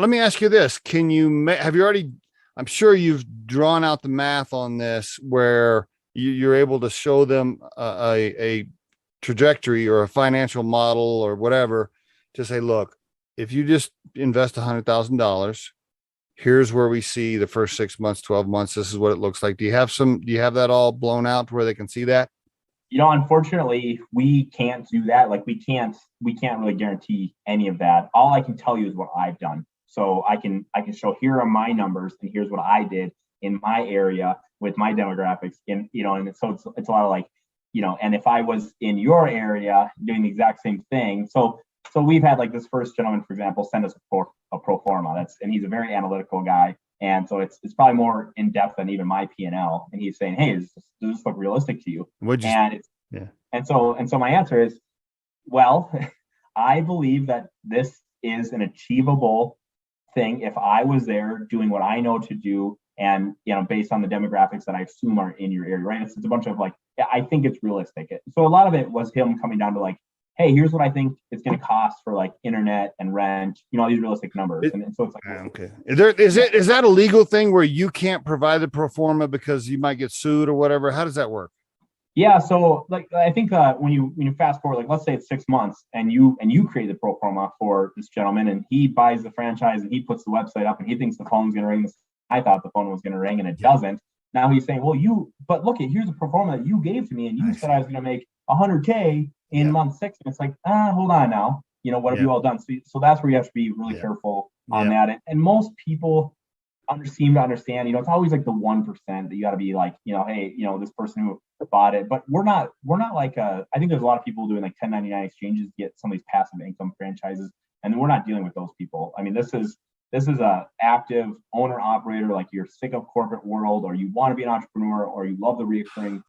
let me ask you this. Have you already, I'm sure you've drawn out the math on this where you're able to show them a trajectory or a financial model or whatever to say, look, if you just invest $100,000, here's where we see the first 6 months, 12 months. This is what it looks like. Do you have that all blown out to where they can see that? Unfortunately, we can't do that. Like we can't really guarantee any of that. All I can tell you is what I've done. So I can show, here are my numbers and here's what I did in my area with my demographics. And so it's a lot of like, and if I was in your area doing the exact same thing. So we've had like this first gentleman, for example, send us a pro forma. And he's a very analytical guy. And so it's probably more in depth than even my P&L. And he's saying, hey, does this look realistic to you? And so my answer is, well, I believe that this is an achievable thing if I was there doing what I know to do, and based on the demographics that I assume are in your area, right? It's a bunch of like, I think it's realistic. So a lot of it was him coming down to like, hey, here's what I think it's going to cost for like internet and rent, all these realistic numbers. And so it's like, okay. Is that a legal thing where you can't provide the pro forma because you might get sued or whatever? How does that work? Yeah. So like, I think when you fast forward, like, let's say it's 6 months and you create the pro forma for this gentleman and he buys the franchise and he puts the website up and he thinks the phone's going to ring. I thought the phone was going to ring and it doesn't. Now he's saying, well, but look, here's a pro forma that you gave to me and you said I was going to make $100K in month 6. And it's like, hold on now. What have you all done? So that's where you have to be really careful on that. And most people seem to understand, it's always like the 1% that you got to be like, hey, this person who bought it. But we're not like, I think there's a lot of people doing like 1099 exchanges to get some of these passive income franchises. And we're not dealing with those people. I mean, this is a active owner operator, like you're sick of corporate world, or you want to be an entrepreneur, or you love the recurring